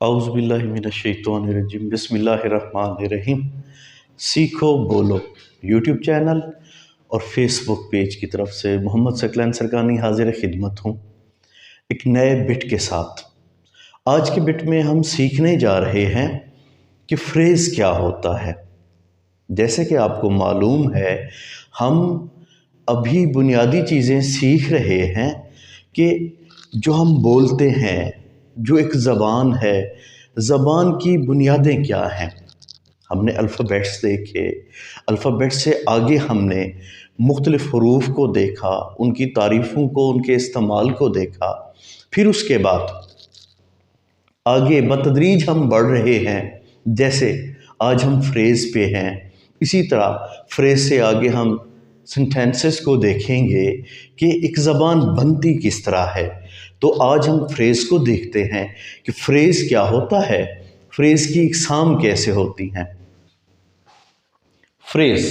اعوذ باللہ من الشیطان الرجیم بسم اللہ الرحمن الرحیم۔ سیکھو بولو یوٹیوب چینل اور فیس بک پیج کی طرف سے محمد ثقلین سرکانی حاضر خدمت ہوں ایک نئے بٹ کے ساتھ۔ آج کے بٹ میں ہم سیکھنے جا رہے ہیں کہ فریز کیا ہوتا ہے۔ جیسے کہ آپ کو معلوم ہے ہم ابھی بنیادی چیزیں سیکھ رہے ہیں کہ جو ہم بولتے ہیں، جو ایک زبان ہے، زبان کی بنیادیں کیا ہیں۔ ہم نے الفابیٹس دیکھے، الفابیٹ سے آگے ہم نے مختلف حروف کو دیکھا، ان کی تعریفوں کو، ان کے استعمال کو دیکھا۔ پھر اس کے بعد آگے بتدریج ہم بڑھ رہے ہیں، جیسے آج ہم فریز پہ ہیں، اسی طرح فریز سے آگے ہم سینٹینسز کو دیکھیں گے کہ ایک زبان بنتی کس طرح ہے۔ تو آج ہم فریز کو دیکھتے ہیں کہ فریز کیا ہوتا ہے، فریز کی اقسام کیسے ہوتی ہیں۔ فریز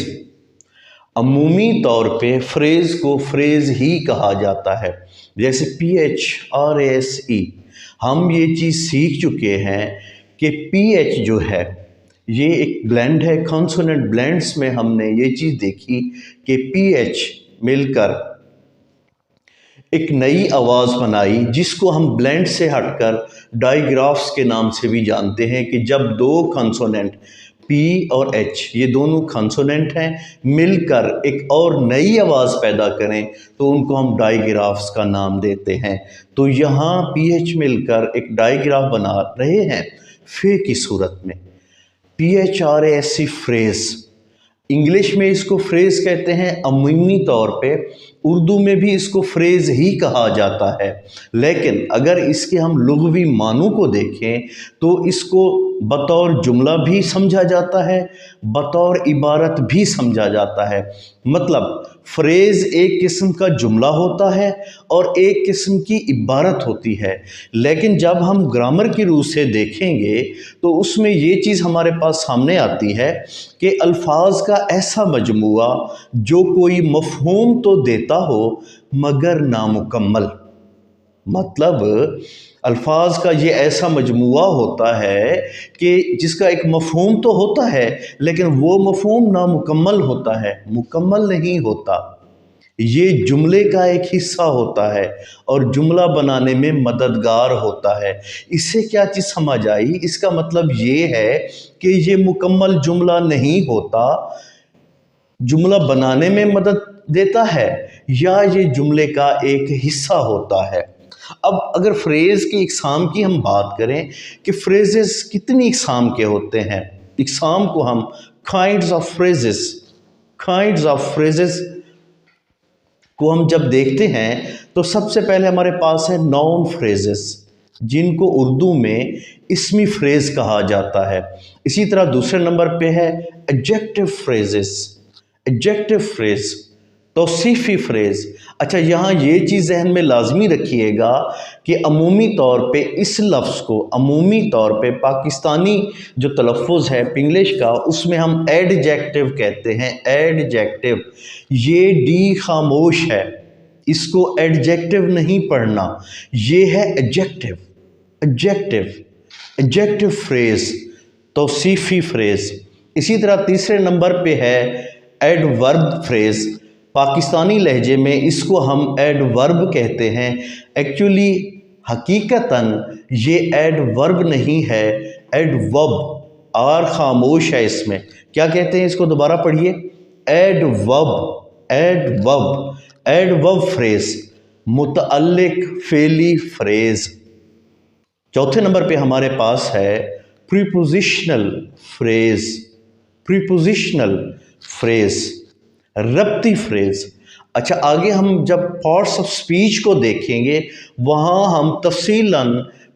عمومی طور پہ فریز کو فریز ہی کہا جاتا ہے، جیسے PHRASE۔ ہم یہ چیز سیکھ چکے ہیں کہ PH جو ہے یہ ایک بلینڈ ہے، کانسوننٹ بلینڈز میں ہم نے یہ چیز دیکھی کہ PH مل کر ایک نئی آواز بنائی، جس کو ہم بلینڈ سے ہٹ کر ڈائیگرافس کے نام سے بھی جانتے ہیں کہ جب دو کانسوننٹ P اور H یہ دونوں کانسوننٹ ہیں مل کر ایک اور نئی آواز پیدا کریں تو ان کو ہم ڈائیگرافس کا نام دیتے ہیں۔ تو یہاں PH مل کر ایک ڈائیگراف بنا رہے ہیں فے کی صورت میں۔ PHRASE فریز، انگلش میں اس کو فریز کہتے ہیں، عمومی طور پہ اردو میں بھی اس کو فریز ہی کہا جاتا ہے، لیکن اگر اس کے ہم لغوی معنوں کو دیکھیں تو اس کو بطور جملہ بھی سمجھا جاتا ہے، بطور عبارت بھی سمجھا جاتا ہے۔ مطلب فریز ایک قسم کا جملہ ہوتا ہے اور ایک قسم کی عبارت ہوتی ہے، لیکن جب ہم گرامر کی روح سے دیکھیں گے تو اس میں یہ چیز ہمارے پاس سامنے آتی ہے کہ الفاظ کا ایسا مجموعہ جو کوئی مفہوم تو دیتا ہو مگر نامکمل۔ مطلب الفاظ کا یہ ایسا مجموعہ ہوتا ہے کہ جس کا ایک مفہوم تو ہوتا ہے لیکن وہ مفہوم نامکمل ہوتا ہے، مکمل نہیں ہوتا۔ یہ جملے کا ایک حصہ ہوتا ہے اور جملہ بنانے میں مددگار ہوتا ہے۔ اس سے کیا چیز سمجھ آئی؟ اس کا مطلب یہ ہے کہ یہ مکمل جملہ نہیں ہوتا، جملہ بنانے میں مدد دیتا ہے یا یہ جملے کا ایک حصہ ہوتا ہے۔ اب اگر فریز کی اقسام کی ہم بات کریں کہ فریزز کتنی اقسام کے ہوتے ہیں، اقسام کو ہم کائنڈز آف فریزز کو ہم جب دیکھتے ہیں تو سب سے پہلے ہمارے پاس ہے ناؤن فریزز، جن کو اردو میں اسمی فریز کہا جاتا ہے۔ اسی طرح دوسرے نمبر پہ ہے ایڈجیکٹو فریزز، ایڈجیکٹو فریز، توصیفی فریز۔ اچھا، یہاں یہ چیز ذہن میں لازمی رکھیے گا کہ عمومی طور پہ اس لفظ کو، عمومی طور پہ پاکستانی جو تلفظ ہے انگلش کا، اس میں ہم ایڈجیکٹو کہتے ہیں، ایڈجیکٹو۔ یہ ڈی خاموش ہے، اس کو ایڈجیکٹو نہیں پڑھنا، یہ ہے ایڈجیکٹو، ایڈجیکٹو، ایڈجیکٹو فریز، توصیفی فریز۔ اسی طرح تیسرے نمبر پہ ہے ایڈورب فریز۔ پاکستانی لہجے میں اس کو ہم ایڈورب کہتے ہیں، ایکچولی حقیقتاً یہ ایڈورب نہیں ہے، ایڈورب، آر خاموش ہے اس میں۔ کیا کہتے ہیں اس کو؟ دوبارہ پڑھیے، ایڈورب، ایڈورب، ایڈورب فریز، متعلق فعلی فریز۔ چوتھے نمبر پہ ہمارے پاس ہے پریپوزیشنل فریز، پریپوزیشنل فریز، ربطی فریز۔ اچھا، آگے ہم جب پارٹس آف سپیچ کو دیکھیں گے وہاں ہم تفصیلاً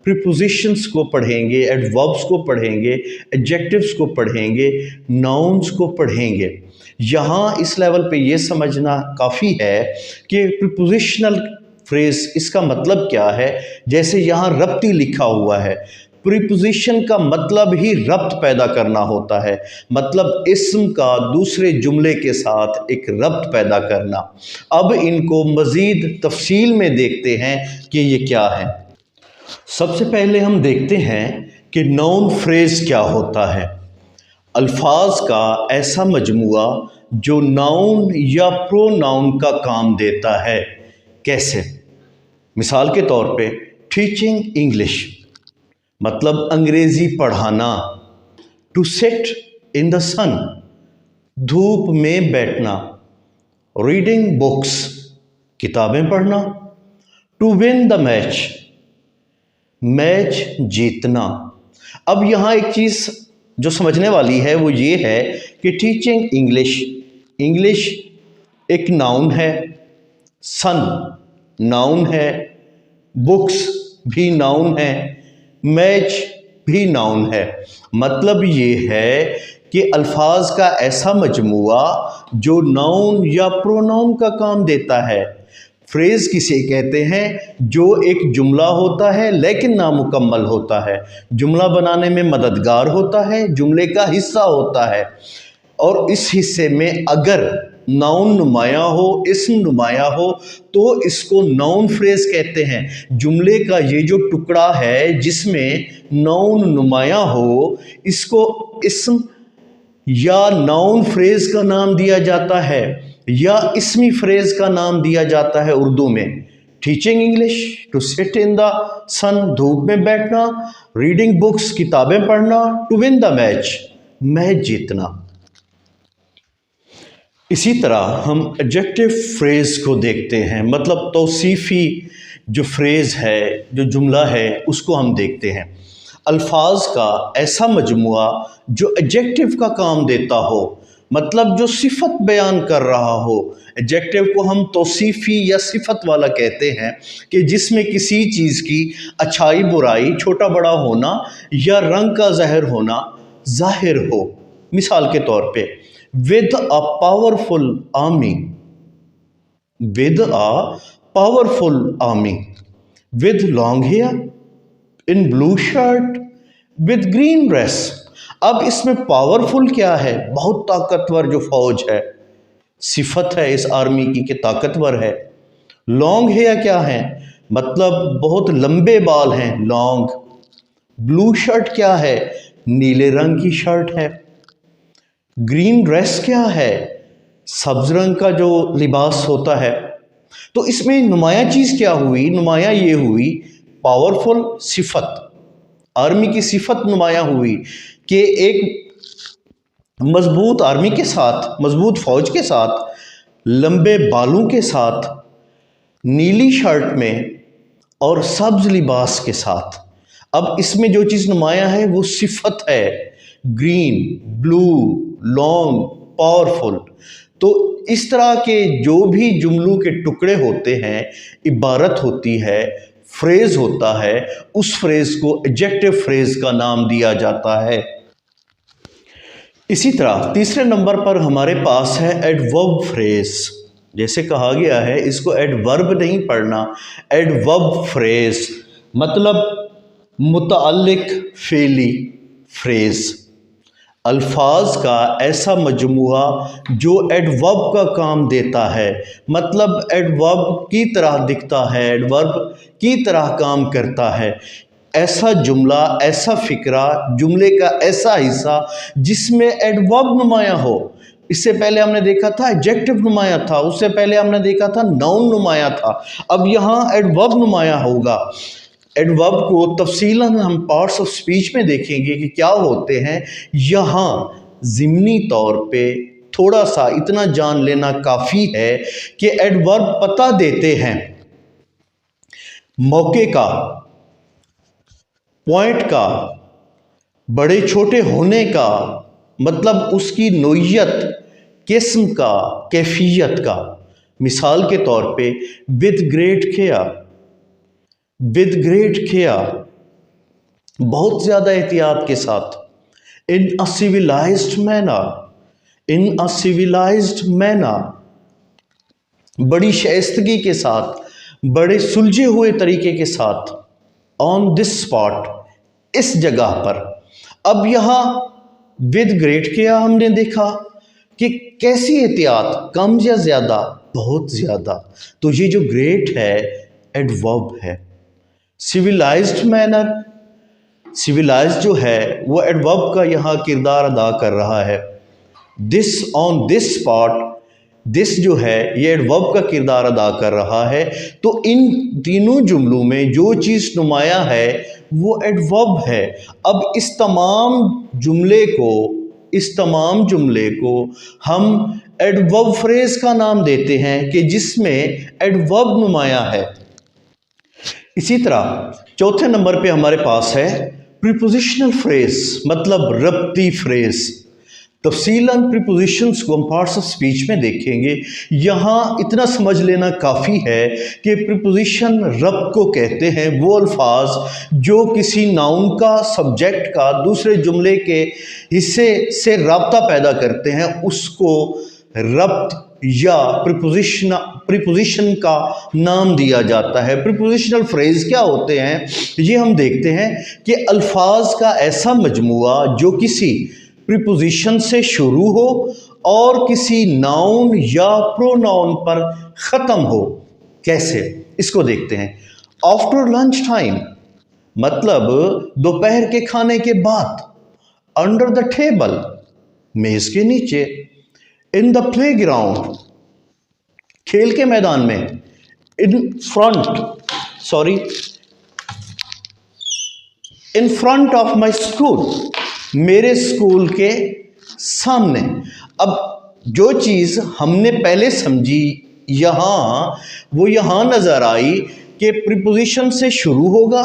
پریپوزیشنز کو پڑھیں گے، ایڈوربس کو پڑھیں گے، ایڈجیکٹیوز کو پڑھیں گے، ناؤنز کو پڑھیں گے۔ یہاں اس لیول پہ یہ سمجھنا کافی ہے کہ پریپوزیشنل فریز اس کا مطلب کیا ہے۔ جیسے یہاں ربطی لکھا ہوا ہے، پریپوزیشن کا مطلب ہی ربط پیدا کرنا ہوتا ہے، مطلب اسم کا دوسرے جملے کے ساتھ ایک ربط پیدا کرنا۔ اب ان کو مزید تفصیل میں دیکھتے ہیں کہ یہ کیا ہے۔ سب سے پہلے ہم دیکھتے ہیں کہ नाउन फ्रेज क्या होता है। अल्फाज का ऐसा मजमुआ जो नाउन या प्रोनाउन का काम देता है। कैसे? मिसाल के तौर पे टीचिंग इंग्लिश मतलब अंग्रेज़ी पढ़ाना। To sit in the sun धूप में बैठना। रीडिंग बुक्स किताबें पढ़ना। To win the match match जीतना। अब यहाँ एक चीज़ जो समझने वाली है वो ये है कि टीचिंग इंग्लिश एक नाउन है, सन नाउन है, बुक्स भी नाउन है, मैच भी नाउन है। मतलब ये है कि अल्फाज का ऐसा मजमुआ जो नाउन या प्रोनाउन का काम देता है। फ्रेज़ किसे कहते हैं? जो एक जुमला होता है लेकिन नामुकम्मल होता है, जुमला बनाने में मददगार होता है, जुमले का हिस्सा होता है, और इस हिस्से में अगर नाउन नुमाया हो, इस्म नुमाया हो तो इसको नाउन फ्रेज़ कहते हैं। जुमले का ये जो टुकड़ा है जिसमें नाउन नुमाया हो, इसको इस्म या नाउन फ्रेज़ का नाम दिया जाता है या इसमी फ्रेज़ का नाम दिया जाता है उर्दू में। Teaching English, to sit in the sun धूप में बैठना, रीडिंग बुक्स किताबें पढ़ना, टू विन द मैच जीतना। इसी तरह हम एडजेक्टिव फ्रेज़ को देखते हैं, मतलब तौसीफ़ी जो फ्रेज़ है, जो जुमला है, उसको हम देखते हैं। अल्फाज का ऐसा मजमुआ जो एडजेक्टिव का काम देता हो, मतलब जो सिफत बयान कर रहा हो। एडजेक्टिव को हम तौसीफ़ी या सिफत वाला कहते हैं कि जिसमें किसी चीज़ की अच्छाई बुराई, छोटा बड़ा होना या रंग का ज़हर होना ज़ाहिर हो। मिसाल के तौर पे with a powerful army, with a powerful army, with long hair, in blue shirt, with green dress. अब इसमें पावरफुल क्या है? बहुत ताकतवर जो फौज है, सिफत है इस आर्मी की कि ताकतवर है। लॉन्ग हेयर क्या है? मतलब बहुत लंबे बाल हैं, लॉन्ग। ब्लू शर्ट क्या है? नीले रंग की शर्ट है। ग्रीन ड्रेस क्या है? सब्ज रंग का जो लिबास होता है। तो इसमें नुमाया चीज़ क्या हुई? नुमाया ये हुई पावरफुल सिफत, आर्मी की सिफत नुमाया हुई कि एक मजबूत आर्मी के साथ, मजबूत फौज के साथ, लंबे बालों के साथ, नीली शर्ट में और सब्ज लिबास के साथ। अब इसमें जो चीज़ नुमाया है वो सिफत है, ग्रीन, ब्लू, लॉन्ग, पावरफुल। तो इस तरह के जो भी जुमलों के टुकड़े होते हैं, इबारत होती है, फ्रेज़ होता है, उस फ्रेज़ को एडजेक्टिव फ्रेज़ का नाम दिया जाता है। इसी तरह तीसरे नंबर पर हमारे पास है एडवर्ब फ्रेज़। जैसे कहा गया है इसको एडवर्ब नहीं पढ़ना, एडवर्ब फ्रेज़ मतलब मुतअल्लिक फ़ेली फ्रेज़। अल्फाज का ऐसा मजमुआ जो एडवर्ब का काम देता है, मतलब एडवर्ब की तरह दिखता है, एडवर्ब की तरह काम करता है। ऐसा जुमला, ऐसा फ़िक्रा, जुमले का ऐसा हिस्सा जिसमें एडवर्ब नुमाया हो। इससे पहले हमने देखा था एडजेक्टिव नुमाया था, उससे पहले हमने देखा था नाउन नुमाया था, अब यहाँ एडवर्ब नुमाया होगा। एडवर्ब को तफसीलन हम पार्ट्स ऑफ स्पीच में देखेंगे कि क्या होते हैं। यहाँ ज़िमनी तौर पे थोड़ा सा इतना जान लेना काफ़ी है कि एडवर्ब पता देते हैं मौके का, पॉइंट का, बड़े छोटे होने का, मतलब उसकी नोयत, किस्म का, कैफियत का। मिसाल के तौर पे with great care, with great care बहुत ज़्यादा एहतियात के साथ। In a civilised manner, in a civilised manner बड़ी शाइस्तगी के साथ, बड़े सुलझे हुए तरीके के साथ। ऑन दिस स्पॉट इस जगह पर। अब यहाँ विद ग्रेट केयर हमने देखा कि कैसी एहतियात, कम या ज़्यादा? बहुत ज़्यादा। तो ये जो ग्रेट है एडवर्ब है। सिविलाइज्ड मैनर सिविलाइज जो है वो एडवर्ब का यहाँ किरदार अदा कर रहा है। This on this spot, this जो है ये एडवर्ब का किरदार अदा कर रहा है। तो इन तीनों जुमलों में जो चीज़ नुमाया है वो एडवर्ब है। अब इस तमाम जुमले को हम एडवर्ब फ्रेज का नाम देते हैं कि जिसमें एडवर्ब नुमाया है। इसी तरह चौथे नंबर पे हमारे पास है प्रीपोजिशनल फ्रेज, मतलब रब्ती फ्रेज। तफसीलन प्रीपोजिशंस को हम पार्ट्स ऑफ स्पीच में देखेंगे। यहाँ इतना समझ लेना काफ़ी है कि प्रीपोजिशन रब्त को कहते हैं वो अल्फाज जो किसी नाउन का, सब्जेक्ट का दूसरे जुमले के हिस्से से राब्ता पैदा करते हैं, उसको रब्त या प्रीपोजिशन का नाम दिया जाता है। प्रीपोजिशनल फ्रेज क्या होते हैं ये हम देखते हैं कि अल्फाज का ऐसा मजमुआ जो किसी प्रीपोजिशन से शुरू हो और किसी नाउन या प्रोनाउन पर ख़त्म हो। कैसे, इसको देखते हैं। आफ्टर लंच टाइम मतलब दोपहर के खाने के बाद। अंडर द टेबल मेज़ के नीचे। इन द प्लेग्राउंड खेल के मैदान में। In front of my school मेरे स्कूल के सामने। अब जो चीज़ हमने पहले समझी यहाँ वो यहाँ नज़र आई कि प्रीपोजिशन से शुरू होगा,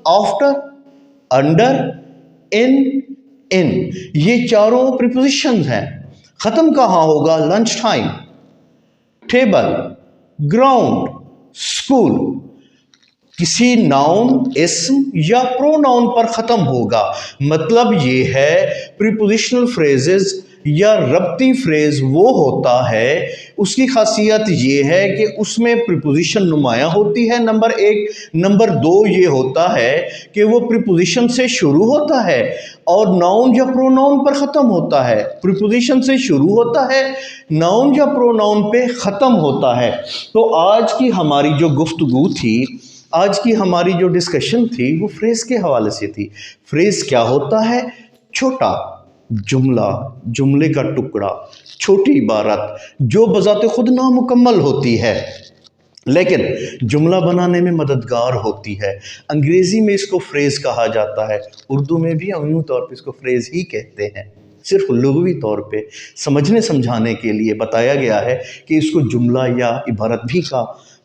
आफ्टर, अंडर, इन ये चारों प्रीपोजिशंस हैं। ख़त्म कहाँ होगा? Lunch time, table, ground, school. किसी नाउन, इस्म या प्रोनाउन पर ख़त्म होगा। मतलब ये है प्रीपोजिशनल फ्रेजेस या रब्ती फ्रेज वो होता है, उसकी खासियत ये है कि उसमें प्रीपोजिशन नुमाया होती है, नंबर एक। नंबर दो ये होता है कि वो प्रीपोजिशन से शुरू होता है और नाउन या प्रोनाउन पर ख़त्म होता है। प्रीपोजिशन से शुरू होता है, नाउन या प्रोनाउन पे ख़त्म होता है। तो आज की हमारी जो गुफ्तगू थी, आज की हमारी जो डिस्कशन थी वो फ्रेज़ के हवाले से थी। फ्रेज़ क्या होता है? छोटा जुमला, जुमले का टुकड़ा, छोटी इबारत जो बज़ाते खुद नामुकम्मल होती है लेकिन जुमला बनाने में मददगार होती है। अंग्रेज़ी में इसको फ्रेज़ कहा जाता है, उर्दू में भी अमूमी तौर पर इसको फ्रेज़ ही कहते हैं। सिर्फ लुग़वी तौर पे समझने समझाने के लिए बताया गया है कि इसको जुमला या इबारत भी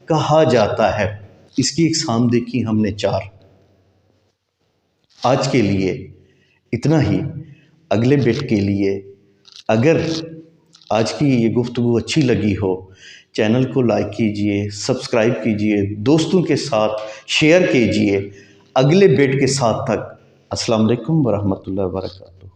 कहा जाता है। इसकी इकसाम देखी हमने 4। आज के लिए इतना ही। अगले बिट के लिए अगर आज की ये गुफ्तगू अच्छी लगी हो, चैनल को लाइक कीजिए, सब्सक्राइब कीजिए, दोस्तों के साथ शेयर कीजिए। अगले बिट के साथ तक अस्सलाम वालेकुम व रहमतुल्लाहि व बरकातुहू।